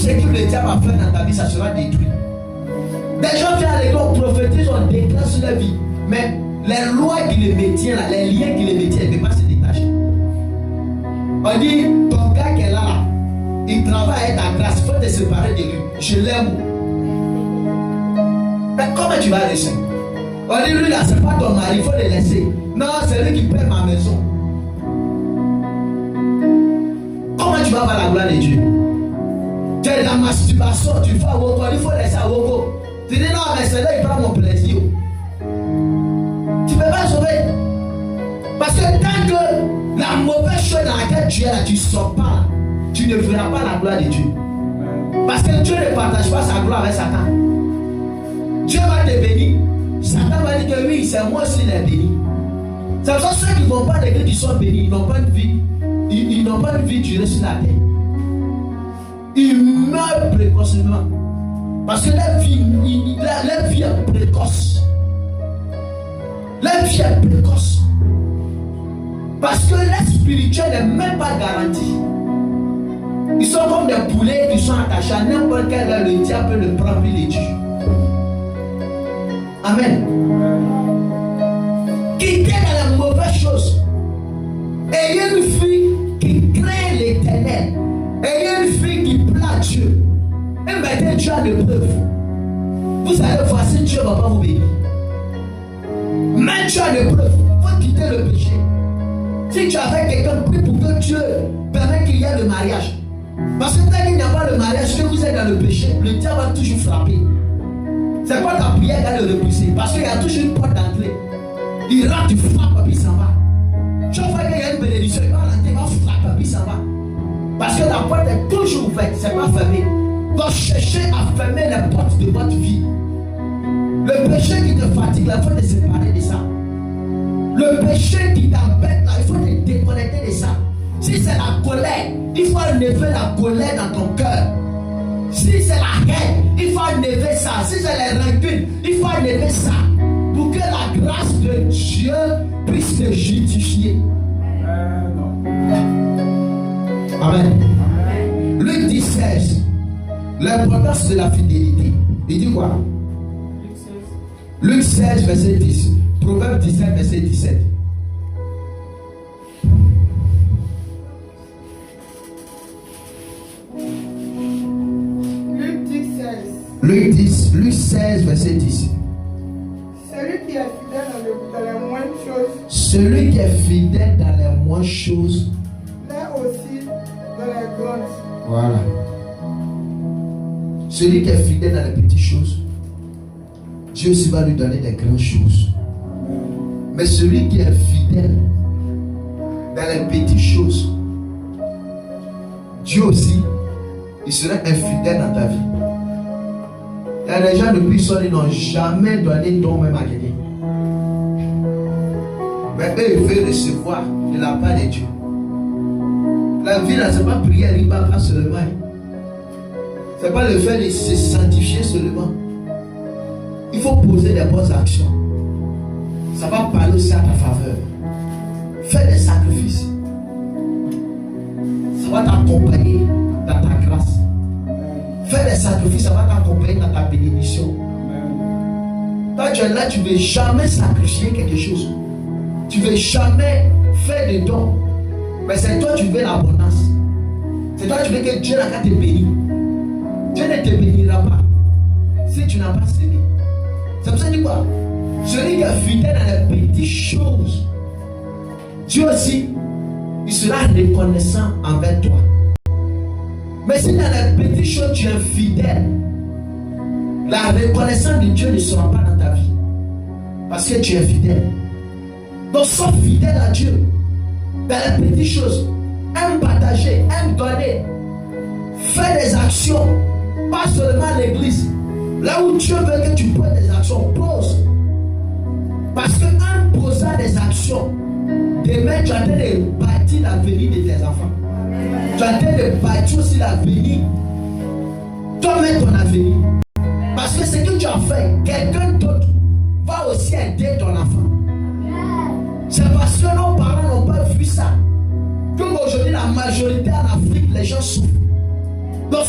ce que le diable a fait dans ta vie, ça sera détruit. Des gens viennent à l'église, prophétisent, on déclare sur leur vie. Mais les lois qui les maintiennent, là, les liens qui les maintiennent, ne peuvent pas se détacher. On dit, ton gars qui est là, il travaille avec ta grâce, il faut te séparer de lui. Je l'aime. Mais comment tu vas laisser? On dit, lui là, c'est pas ton mari, il faut le laisser. Non, c'est lui qui paie ma maison. Comment tu vas avoir la gloire de Dieu? Tu es dans la masturbation, tu fais à Woko, il faut laisser à Woko. Tu dis non, mais c'est là il prend mon plaisir. Tu ne peux pas sauver. Parce que tant que la mauvaise chose dans laquelle tu es là, tu ne sors pas, tu ne verras pas la gloire de Dieu. Parce que Dieu ne partage pas sa gloire avec Satan. Dieu va te bénir. Satan va dire que oui, c'est moi aussi qui l'ai béni. C'est pour ça que ceux qui ne vont pas l'église, qui sont bénis, ils n'ont pas de vie. Ils n'ont pas de vie durée sur la terre. Ils meurent précocement. Parce que leur vie est précoce. Leur vie est précoce. Parce que l'aide spirituelle n'est même pas garantie. Ils sont comme des poulets qui sont attachés à n'importe quel heure. Le diable peut le prendre et les tuer. Amen. Quittez dans la mauvaise chose. Ayez une fille qui craint l'Éternel. Ayez une fille qui plaît à Dieu. Et mettez Dieu à l'épreuve. Vous allez voir si Dieu ne va pas vous bénir. Mettez Dieu à l'épreuve. Il faut quitter le péché. Si tu avais quelqu'un, prie pour que Dieu permette qu'il y ait le mariage. Parce que tant qu'il n'y a pas le mariage, que vous êtes dans le péché, le diable va toujours frapper. C'est pas ta prière qui va le repousser. Parce qu'il y a toujours une porte d'entrée. Il rentre, tu frappes, puis il s'en va. Chaque fois qu'il y a une bénédiction, il va rentrer, il va frapper, puis il s'en va. Parce que la porte est toujours ouverte, c'est pas fermé. Donc cherchez à fermer les portes de votre vie. Le péché qui te fatigue, là, il faut te séparer de ça. Le péché qui t'embête, là, il faut te déconnecter de ça. Si c'est la colère, il faut enlever la colère dans ton cœur. Si c'est la haine, il faut enlever ça. Si c'est les rancunes, il faut enlever ça. Pour que la grâce de Dieu puisse te justifier. Amen. Luc 10, 16. L'importance de la fidélité. Il dit quoi? Luc 16, verset 10. Proverbe 17, verset 17. Luc 16, verset 10. Celui qui est fidèle dans les moindres choses. Celui qui est fidèle dans les moindres choses. L'est aussi dans les grandes. Voilà. Celui qui est fidèle dans les petites choses, Dieu aussi va lui donner des grandes choses. Mais celui qui est fidèle dans les petites choses, Dieu aussi, il sera infidèle dans ta vie. Il y a des gens depuis ça, ils n'ont jamais donné don même à quelqu'un. Mais eux, ils veulent recevoir de la part de Dieu. La vie, là, ce n'est pas prière, il ne va pas seulement. Ce n'est pas le fait de se sanctifier seulement. Il faut poser des bonnes actions. Ça va parler aussi à ta faveur. Fais des sacrifices. Ça va t'accompagner dans ta grâce. Fais des sacrifices, ça va t'accompagner dans ta bénédiction. Quand tu es là, tu ne veux jamais sacrifier quelque chose. Tu ne veux jamais faire de dons. Mais c'est toi qui veux l'abondance. C'est toi qui veux que Dieu n'a qu'à te bénir. Dieu ne te bénira pas si tu n'as pas sémé. C'est pour ça qu'il dit quoi? Celui qui est fidèle dans les petites choses, Dieu aussi, il sera reconnaissant envers toi. Mais si dans les petites choses tu es fidèle, la reconnaissance de Dieu ne sera pas dans ta vie. Parce que tu es fidèle. Donc sois fidèle à Dieu. Dans les petites choses, aime partager, aime donner. Fais des actions. Pas seulement à l'église. Là où Dieu veut que tu poses des actions, pose. Parce qu'en posant des actions, demain tu as en train de bâtir l'avenir de tes enfants. Tu as en train de bâtir aussi l'avenir. Toi-même ton avenir. Parce que ce que tu as fait, quelqu'un d'autre va aussi aider ton enfant. C'est parce que nos parents n'ont pas vu ça. Comme aujourd'hui, la majorité en Afrique, les gens souffrent. Donc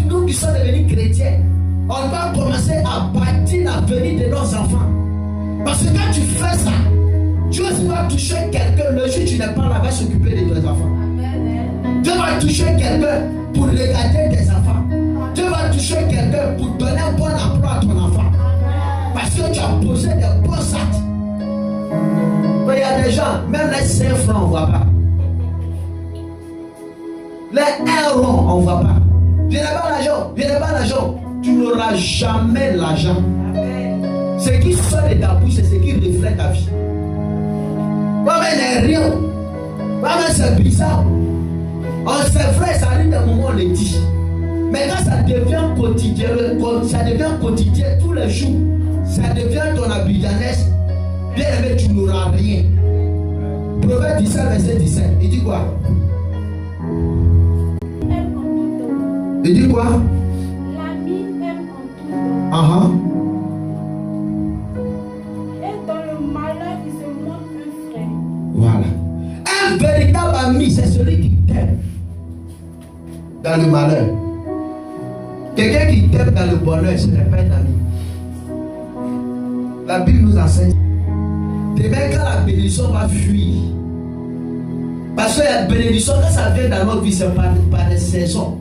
nous qui sommes devenus chrétiens, on va commencer à bâtir l'avenir de nos enfants. Parce que quand tu fais ça, Dieu va toucher quelqu'un. Le jour où tu n'es pas là, va s'occuper de tes enfants. Dieu va toucher quelqu'un pour regarder tes enfants. Dieu va toucher quelqu'un pour donner un bon emploi à ton enfant. Parce que tu as posé des bons actes. Il y a des gens, même les 5 francs, on ne voit pas. Les 1 rond, on ne voit pas. Je n'ai pas l'argent. Tu n'auras jamais l'argent. Ce qui sort de ta bouche, c'est ce qui reflète ta vie. Pas même rien. Pas même c'est bizarre. C'est vrai, ça arrive d'un moment, on le dit. Mais quand ça devient quotidien, tous les jours, ça devient ton habillanesse, bien aimé, tu n'auras rien. Proverbe 17, verset 17, il dit quoi? Il dit quoi? L'ami aime en tout. Et dans le malheur, il se montre un frère. Voilà. Un véritable ami, c'est celui qui t'aime dans le malheur. Quelqu'un qui t'aime dans le bonheur, ce n'est pas un ami. La Bible nous enseigne. Demain, quand la bénédiction va fuir, parce que la bénédiction, quand ça vient dans notre vie, c'est par des saisons.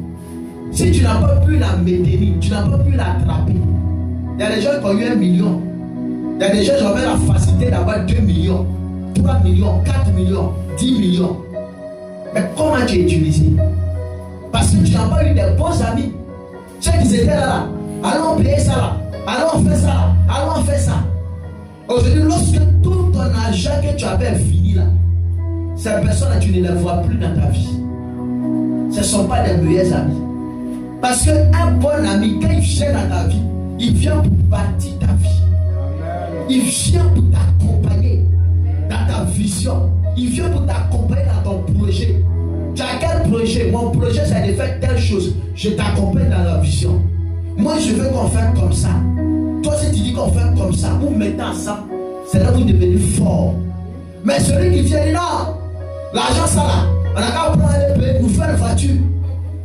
Si tu n'as pas pu la maintenir, tu n'as pas pu l'attraper. Il y a des gens qui ont eu 1 million. Il y a des gens qui ont eu la facilité d'avoir 2 millions, 3 millions, 4 millions, 10 millions. Mais comment tu as utilisé? Parce que tu n'as pas eu des bons amis. Ceux qui étaient là, allons payer ça là, allons faire ça là, allons faire ça. Aujourd'hui, lorsque tout ton argent que tu avais fini là, ces personnes-là, tu ne les vois plus dans ta vie. Ce ne sont pas des meilleurs amis. Parce qu'un bon ami, quand il vient dans ta vie, il vient pour bâtir ta vie. Il vient pour t'accompagner dans ta vision. Il vient pour t'accompagner dans ton projet. Tu as quel projet? Mon projet, c'est de faire telle chose. Je t'accompagne dans la vision. Moi, je veux qu'on fasse comme ça. Toi, si tu dis qu'on fait comme ça, vous mettez ensemble, c'est là que vous devenez fort. Mais celui qui vient, non, l'argent, ça là, on n'a qu'à prendre les pays pour faire une voiture.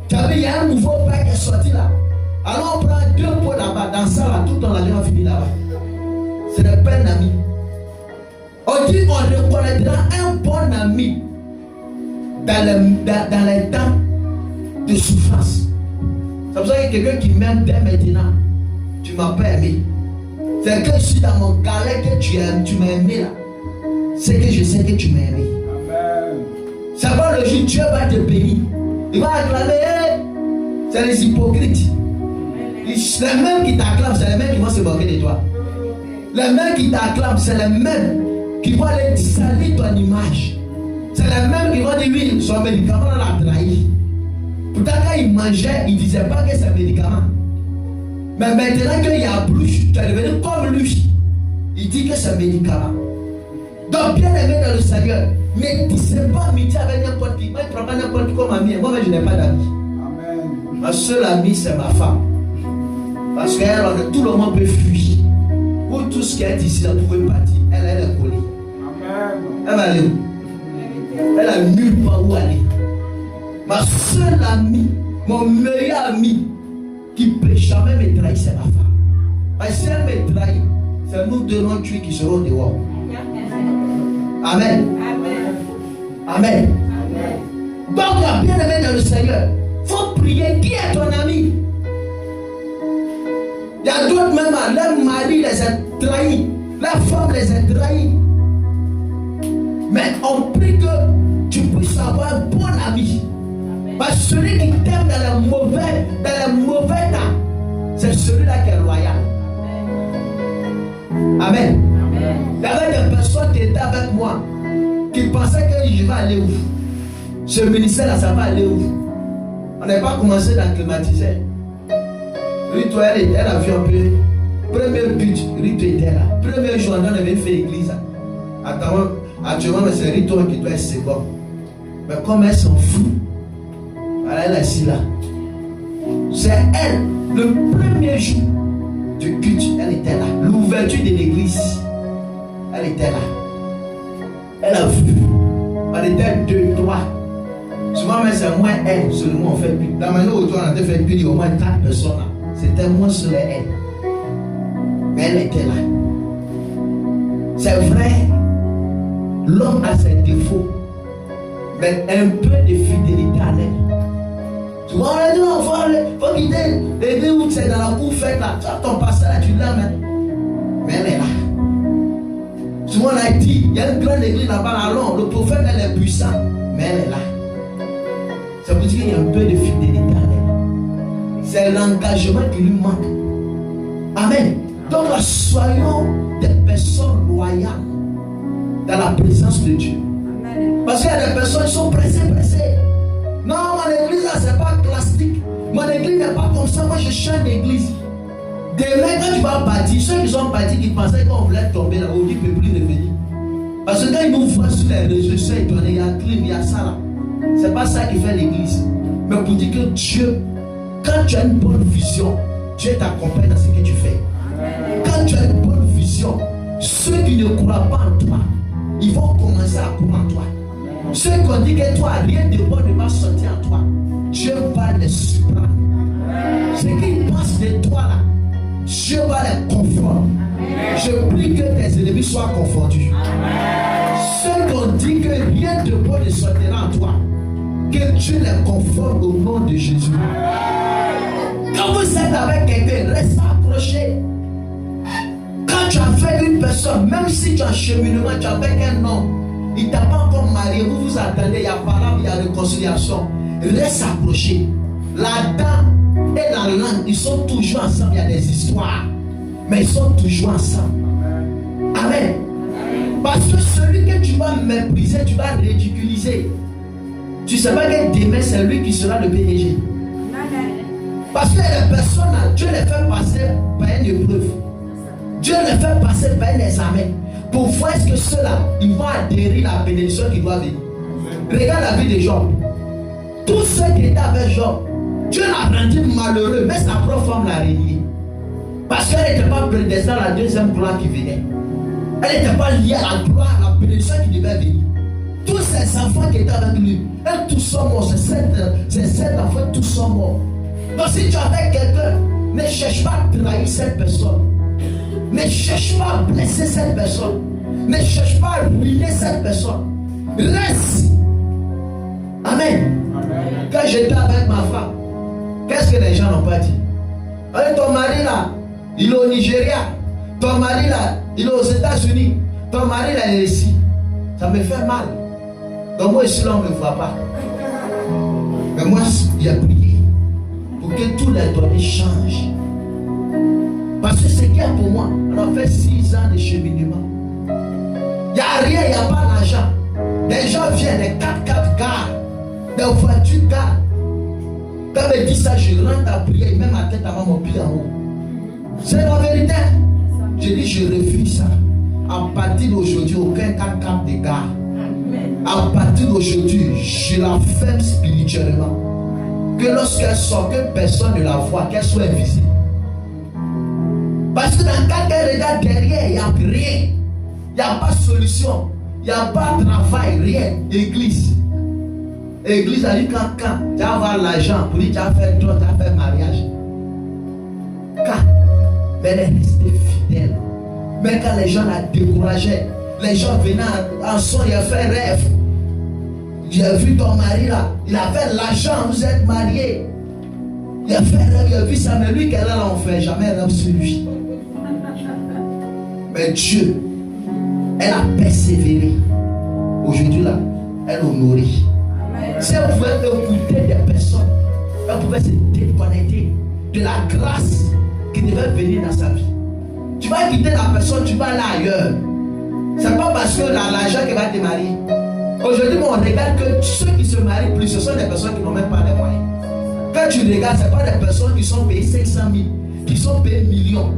Tu as vu, il y a un nouveau pain qui est sorti là. Alors on prend 2 pots là-bas, dans ça là, tout ton argent finit là-bas. Ce n'est pas un ami. On dit qu'on reconnaîtra un bon ami dans les temps de souffrance. C'est pour ça que quelqu'un qui m'aime dès maintenant, tu ne m'as pas aimé. C'est que je suis dans mon galère que tu m'as aimé là. C'est que je sais que tu m'as aimé. Ça va le jour, Dieu va te bénir. Il va acclamer. C'est les hypocrites. Les mêmes qui t'acclament, c'est les mêmes qui vont se moquer de toi. Les mêmes qui t'acclament, c'est les mêmes qui vont aller salir ton image. C'est les mêmes qui vont dire oui, son médicament l'a trahi. Pourtant, quand il mangeait, il ne disait pas que c'est un médicament. Mais maintenant qu'il y a bouche, tu es devenu comme lui. Il dit que c'est un médicament. Donc, bien aimé dans le Seigneur, ne tissez pas amitié avec n'importe qui. Moi, je ne prends pas n'importe qui comme ami. Moi, je n'ai pas d'amis. Ma seule amie, c'est ma femme. Parce qu'elle, tout le monde peut fuir. Pour tout ce qui est ici, elle pouvait partir. Elle est collée. Elle va aller où? Elle a nulle part où aller. Ma seule amie, mon meilleur ami, qui ne peut jamais me trahir, c'est ma femme. Parce que si elle me trahit, c'est nous deux non tués qui serons dehors. Amen. Amen. Donc, la bien-aimée dans le Seigneur, il faut prier. Qui est ton ami? Il y a d'autres même, leur mari les a trahis, la femme les a trahis. Mais on prie que tu puisses avoir un bon ami. Parce que celui qui t'aime dans le mauvais temps, c'est celui-là qui est loyal. Amen. Il y avait des personnes qui étaient avec moi, qui pensaient que je vais aller où? Ce ministère-là, ça va aller où? On n'a pas commencé à climatiser. Rito, elle a vu un peu. Premier but, Rito était là. Premier jour, on avait fait l'église. Actuellement, c'est Rito qui doit être second. Mais comme elle s'en fout, elle est assise là. C'est elle, le premier jour du culte, elle était là. L'ouverture de l'église, elle était là. Elle a vu. On était 2, 3. Souvent, mais c'est moins elle seulement on fait plus. La manière où on a fait plus, il y a au moins 4 personnes là. C'était moins sur elle. Mais elle était là. C'est vrai, l'homme a ses défauts, mais un peu de fidélité à elle. Souvent, on a dit non, faut quitter l'église où c'est dans la cour faite là. Tu as ton pasteur là, tu l'aimes. Mais elle est là. Souvent, on a dit, il y a une grande église là-bas, là, le prophète, elle est puissant, mais elle est là. Ça veut dire qu'il y a un peu de fidélité à elle. C'est l'engagement qui lui manque. Amen. Donc, soyons des personnes loyales dans la présence de Dieu. Parce qu'il y a des personnes qui sont pressées. Non, mon église là, c'est pas classique. Mon église n'est pas comme ça. Moi, je change d'église. Demain, quand tu vas partir, ceux qui sont partis, qui pensaient qu'on voulait tomber là, on dit qu'ils ne peuvent plus revenir. Parce que quand ils nous voient sur les réseaux sociaux, il y a clim, il y a ça là. C'est pas ça qui fait l'église. Mais pour dire que Dieu, quand tu as une bonne vision, Dieu t'accompagne dans ce que tu fais. Quand tu as une bonne vision, ceux qui ne croient pas en toi, ils vont commencer à croire en toi. Ceux qui ont dit que toi, rien de bon ne va sortir en toi, Dieu va les surprendre. Ce qu'ils pensent de toi là, Dieu va les confondre. Je prie que tes ennemis soient confondus. Ceux qui ont dit que rien de bon ne sortira en toi, que Dieu les conforme au nom de Jésus. Quand vous êtes avec quelqu'un, reste accroché. Quand tu as fait une personne, même si tu as un cheminement, tu as avec un homme, il ne t'a pas encore marié, vous vous attendez, il y a parole, il y a réconciliation. Reste accroché. La dame et la langue, ils sont toujours ensemble, il y a des histoires. Mais ils sont toujours ensemble. Amen. Parce que celui que tu vas mépriser, tu vas ridiculiser. Tu ne sais pas que demain, c'est lui qui sera le PDG. Parce que les personnes, Dieu les fait passer par une épreuve. Dieu les fait passer par un examen. Pour voir est-ce que ceux-là, ils vont adhérer à la bénédiction qui doit venir. Regarde la vie de Job. Tous ceux qui étaient avec Job, Dieu l'a rendu malheureux, mais sa propre femme l'a régné. Parce qu'elle n'était pas prédestinée à la deuxième gloire qui venait. Elle n'était pas liée à la gloire, à la bénédiction qui devait venir. Tous ces enfants qui étaient avec lui, elles tous sont morts. Ces 7 enfants, tous sont morts. Donc si tu es avec quelqu'un, ne cherche pas à trahir cette personne. Ne cherche pas à blesser cette personne. Ne cherche pas à ruiner cette personne. Reste. Amen. Quand j'étais avec ma femme, qu'est-ce que les gens n'ont pas dit? Allez, ton mari là, il est au Nigeria. Ton mari là, il est aux États-Unis. Ton mari là, il est ici. Ça me fait mal. Donc moi ici là, on ne me voit pas. Mais moi, j'ai prié pour que tous les données changent. Parce que c'est qu'il y a pour moi, on a fait 6 ans de cheminement. Il n'y a rien, il n'y a pas d'argent. Les gens viennent, les 4x4 gares, des voitures gares. Quand je dis ça, je rentre à prier, même ma tête avant mon pied en haut. C'est la vérité. Je dis, je refuse ça. À partir d'aujourd'hui, aucun 4x4 de gare. À partir d'aujourd'hui, je la ferme spirituellement. Que lorsqu'elle sort, que personne ne la voit, qu'elle soit invisible. Parce que dans le cas qu'elle regarde derrière, il n'y a rien. Il n'y a pas de solution. Il n'y a pas de travail, rien. Église. Église a dit quand tu vas avoir l'argent pour dire tu as fait toi, tu as fait mariage. Mais elle est restée fidèle. Mais quand les gens la décourageaient, les gens venaient en son, il a fait rêve. J'ai vu ton mari là, il a fait l'argent, vous êtes mariés. Il a fait rêve, il a vu ça, mais lui qu'elle a là, on ne fait jamais rêve sur lui. Mais Dieu, elle a persévéré. Aujourd'hui là, elle honorait. Si elle pouvait écouter des personnes, elle pouvait se déconnecter de la grâce qui devait venir dans sa vie. Tu vas quitter la personne, tu vas aller ailleurs. C'est pas parce que l'argent qui va te marier. Aujourd'hui, on regarde que ceux qui se marient plus, ce sont des personnes qui n'ont même pas de moyens. Quand tu regardes, ce ne sont pas des personnes qui sont payées 500 000, qui sont payées millions.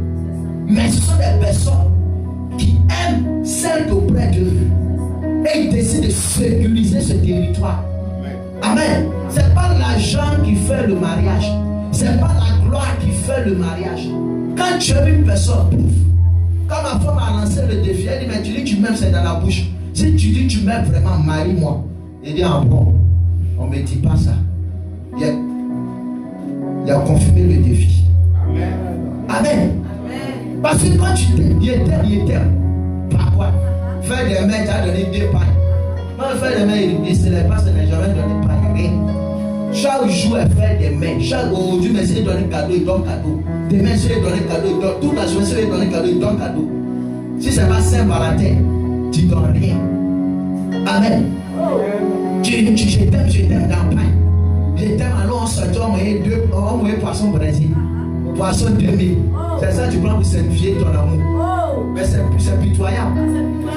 Mais ce sont des personnes qui aiment celles auprès d'eux. Et ils décident de sécuriser ce territoire. Amen. Ce n'est pas l'argent qui fait le mariage. Ce n'est pas la gloire qui fait le mariage. Quand tu aimes une personne, quand ma femme a lancé le défi, elle dit, mais tu m'aimes, c'est dans la bouche. Si tu dis tu m'aimes vraiment, marie-moi. Il dit, ah bon. On ne me dit pas ça. Il a confirmé le défi. Amen. Parce que quand tu t'aimes, il t'aime. Par quoi? Faire des mains, tu as donné 2 pailles. Quand faire des mains, il ne célèbre pas, ça n'a jamais donné paille. Rien. Chaque jour, elle fait des mains. Chaque aujourd'hui, mais s'il donne cadeau, il donne cadeau. Demain, s'il donne cadeau, il donne. Toute la journée, s'il donne cadeau, il donne cadeau. Si c'est pas Saint-Valentin, tu ne donnes rien. Amen. Je t'aime dans le pain. Je t'aime, alors on sortit, on met poisson Brésil. Poisson 2000. C'est ça que tu prends pour signifier ton amour. Mais c'est pitoyable.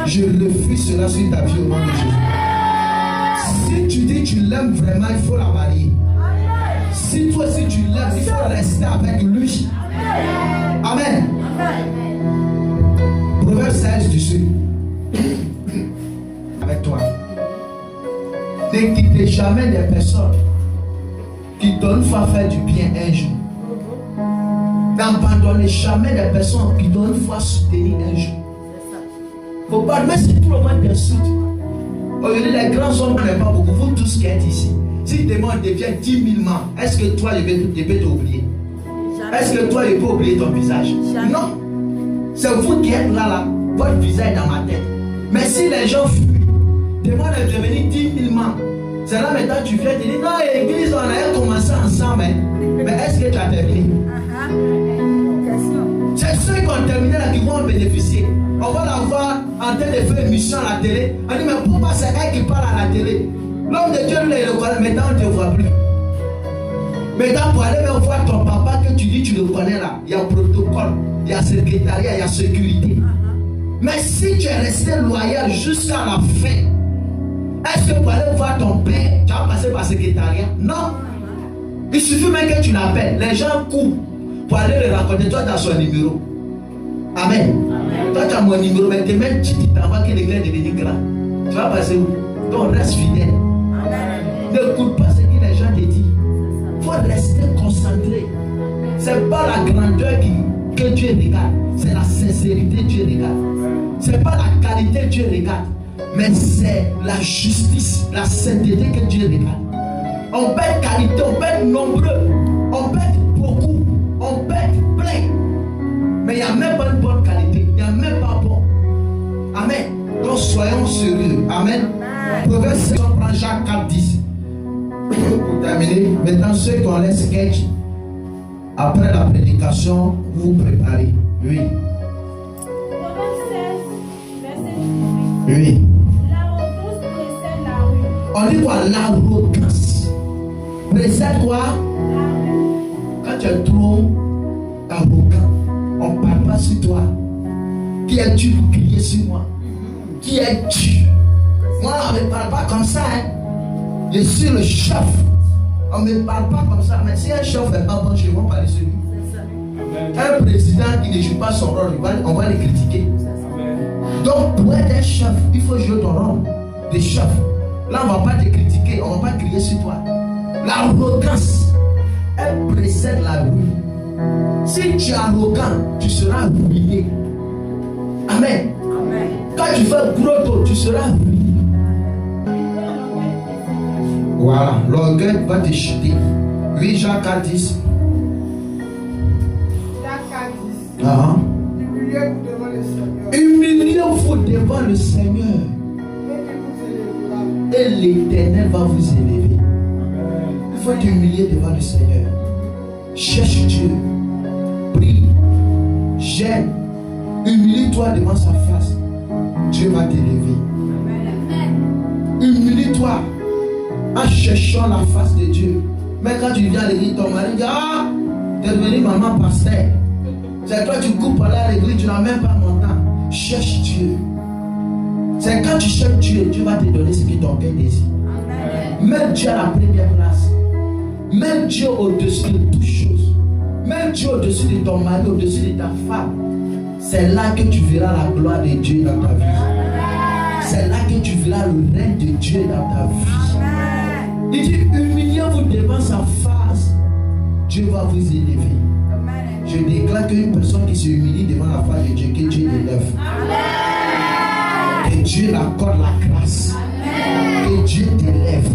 Je refuse cela sur ta vie au nom de Jésus. Si tu dis que tu l'aimes vraiment, il faut la marier. Si toi aussi tu l'aimes, il faut rester avec lui. Amen. Proverbe 16 du Sud. Avec toi. Ne quittez jamais des personnes qui donnent fois faire du bien un jour. N'abandonnez jamais des personnes qui donnent fois soutenir un jour. Faut pas, mais c'est tout le monde d'insulte. Aujourd'hui, les grands hommes n'ont pas beaucoup. Vous tous qui êtes ici, si demain devient 10 000 membres, est-ce que toi, je vais t'oublier? Est-ce que toi, je peux oublier ton visage? Non. C'est vous qui êtes là, votre visage dans ma tête. Mais si les gens fuient, demain de devenir 10 000 membres, c'est là maintenant tu viens te dire, non, l'église, on a commencé ensemble, hein. Mais est-ce que tu as terminé? C'est ceux qui ont terminé là qui vont en bénéficier. On va la voir en train de faire une émission à la télé. On dit, mais pourquoi c'est elle qui parle à la télé? L'homme de Dieu, lui, il le connaît. Maintenant, on ne te voit plus. Maintenant, pour aller même voir ton papa que tu dis, tu le connais là. Il y a un protocole, il y a secrétariat, il y a sécurité. Mais si tu es resté loyal jusqu'à la fin, est-ce que pour aller voir ton père, tu vas passer par secrétariat? Non. Il suffit même que tu l'appelles. Les gens courent pour aller le raconter. Toi, tu as son numéro. Amen. Toi, tu as mon numéro, mais demain, tu t'en vas que l'église est devenue grande. Tu vas passer où? Donc, reste fidèle. N'écoute pas ce que les gens te disent. Il faut rester concentré. Ce n'est pas la grandeur que Dieu regarde, c'est la sincérité que Dieu regarde. Ce n'est pas la qualité que Dieu regarde, mais c'est la justice, la sainteté que Dieu regarde. On perd qualité, on perd nombreux, on perd beaucoup, on perd plein. Mais il n'y a même pas une bonne qualité, il n'y a même pas bon. Amen. Donc soyons sérieux. Amen. Proverbe 6, on prend Jacques 4, 10. Pour terminer, maintenant ceux qui ont les sketch, après la prédication, vous vous préparez. Oui. Proverbe 16, verset 18. Oui. L'arrogance précède la rue. On dit quoi? L'arrogance précède quoi? La rue. Quand tu es trop arrogant, on ne parle pas sur toi. Qui es-tu pour crier sur moi? Qui es-tu? Moi, on ne me parle pas comme ça. Hein? Je suis le chef. On ne me parle pas comme ça. Mais si un chef n'est pas bon, je vais parler sur lui. Un président qui ne joue pas son rôle, on va le critiquer. Donc, pour être un chef, il faut jouer ton rôle de chef. Là, on ne va pas te critiquer, on ne va pas crier sur toi. L'arrogance, elle précède la ruine. Si tu es arrogant, tu seras ruiné. Amen. Quand tu fais gros taux, tu seras ruiné. Voilà, l'orgueil va te chuter. 8 Jacques 4, 10. Humiliez-vous devant le Seigneur. Et l'Éternel va vous élever. Il faut t'humilier devant le Seigneur. Cherche Dieu. Prie. Gêne. Humilie-toi devant sa face. Dieu va t'élever. Humilie-toi en cherchant la face de Dieu. Mais quand tu viens à l'église, ton mari dit, ah, tu es devenu maman pasteur. C'est quand tu coupes aller à l'église, tu n'as même pas mon temps. Cherche Dieu. C'est quand tu cherches Dieu, Dieu va te donner ce que ton cœur désire. Même Dieu à la première place. Même Dieu au-dessus de toutes choses. Même Dieu au-dessus de ton mari, au-dessus de ta femme. C'est là que tu verras la gloire de Dieu dans ta vie. C'est là que tu verras le règne de Dieu dans ta vie. Il dit, humiliez-vous devant sa face. Dieu va vous élever. Je déclare qu'une personne qui se humilie devant la face de Dieu, que Dieu l'élève. Que Dieu l'accorde la grâce. Que Dieu t'élève.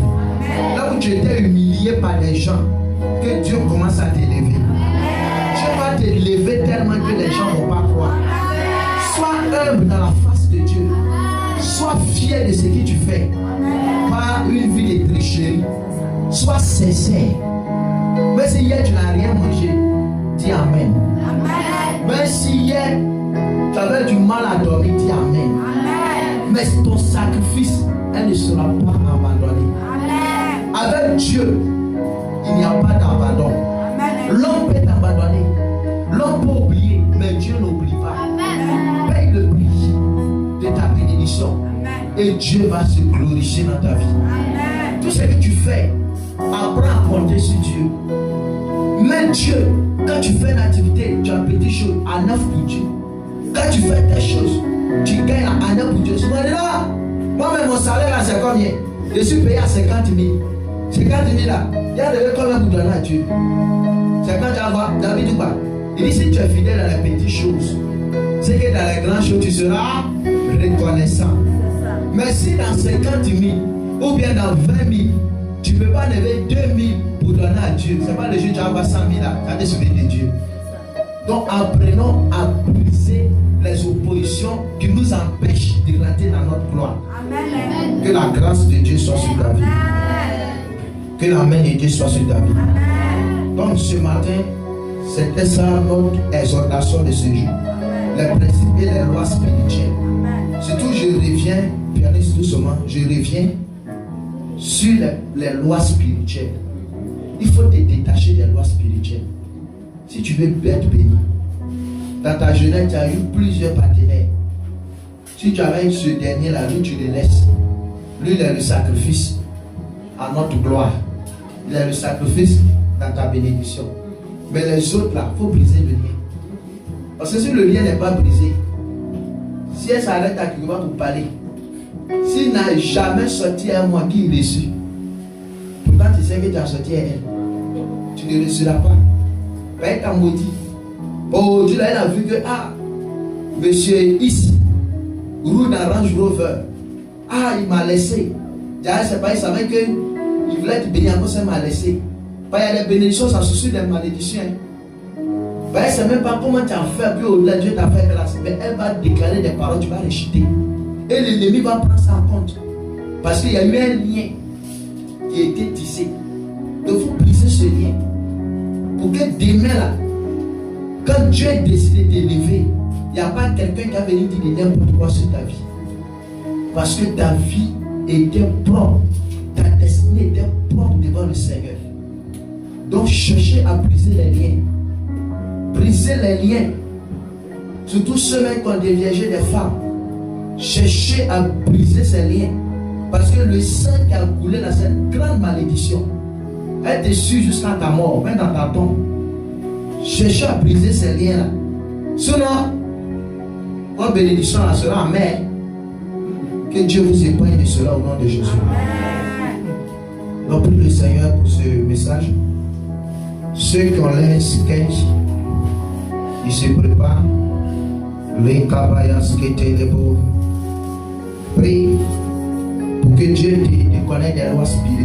Là où tu étais humilié par les gens, que Dieu commence à t'élever. Dieu va t'élever tellement que les gens ne vont pas croire. Sois humble dans la face de Dieu. Sois fier de ce que tu fais. Pas une vie de tricherie. Sois sincère. Mais si hier tu n'as rien mangé, dis Amen. Mais si hier tu avais du mal à dormir, dis Amen. Mais ton sacrifice, elle ne sera pas abandonnée. Avec Dieu, il n'y a pas d'abandon. L'homme peut t'abandonner, l'homme peut oublier, mais Dieu n'oublie pas. Paye le prix de ta bénédiction et Dieu va se glorifier dans ta vie. Tout ce que tu fais, apprends à compter sur Dieu. Mais Dieu, quand tu fais une activité, tu as petit chose à 9 pour Dieu. Quand tu fais des choses, tu gagnes à 9 pour Dieu. Tu vas dire là, moi-même mon salaire là c'est combien? Je suis payé à 50 000. 50 000 là, il y a de combien pour donner à Dieu? C'est quand tu vas voir, David ou pas? Il dit si tu es fidèle dans les petites choses, c'est que dans les grandes choses tu seras reconnaissant. Mais si dans 50 000 ou bien dans 20 000, tu ne peux pas lever 2 000 pour donner à Dieu. Ce n'est pas le jeu, tu vas avoir 100 000 là, tu as des souvenirs de Dieu. Donc apprenons à briser les oppositions qui nous empêchent de rentrer dans notre gloire. Amen. Que la grâce de Dieu soit sur ta vie. Que la main de Dieu soit sur ta vie. Donc ce matin, c'était ça notre exhortation de ce jour. Les principes et les lois spirituelles. Surtout je reviens, pianiste doucement, je reviens sur les lois spirituelles. Il faut te détacher des lois spirituelles. Si tu veux être béni, dans ta jeunesse, tu as eu plusieurs partenaires. Si tu avais ce dernier-là, lui, tu le laisses. Lui, il est le sacrifice à notre gloire. Il est le sacrifice dans ta bénédiction. Mais les autres, là, il faut briser le lien. Parce que si le lien n'est pas brisé, si elle s'arrête à quelque part pour parler, s'il n'a jamais sorti un mois qui est reçu, pourtant tu sais que tu as sorti à elle, tu ne reçuras pas. Elle t'a maudit. Aujourd'hui, elle a vu que, monsieur Is roule dans Range Rover. Il m'a laissé. C'est pas, il savait qu'il voulait être béni, encore ça m'a laissé. Il y a des bénédictions, ça suit des malédictions. Elle ne sait même pas comment tu as fait, puis au-delà, Dieu t'a fait grâce. Mais elle va déclarer des paroles, tu vas les jeter. Et l'ennemi va prendre ça en compte. Parce qu'il y a eu un lien qui a été tissé. Donc il faut briser ce lien. Pour que demain là, quand Dieu a décidé de t'élever, il n'y a pas quelqu'un qui a venu dire n'importe quoi sur ta vie. Parce que ta vie était propre. Ta destinée était propre devant le Seigneur. Donc cherchez à briser les liens. Briser les liens. Surtout ceux-là qui ont déviégé des femmes. Cherchez à briser ces liens. Parce que le sang qui a coulé dans cette grande malédiction, elle te suit jusqu'à ta mort, même dans ta tombe. Cherchez à briser ces liens-là. Sinon, votre bénédiction là sera amère. Que Dieu vous épargne de cela au nom de Jésus. Donc, prie le Seigneur pour ce message. Ceux qui ont l'air sketch, ils se préparent. Les cabayas qui étaient les pauvres. Prie pour que Dieu te connaisse des lois spirituelles.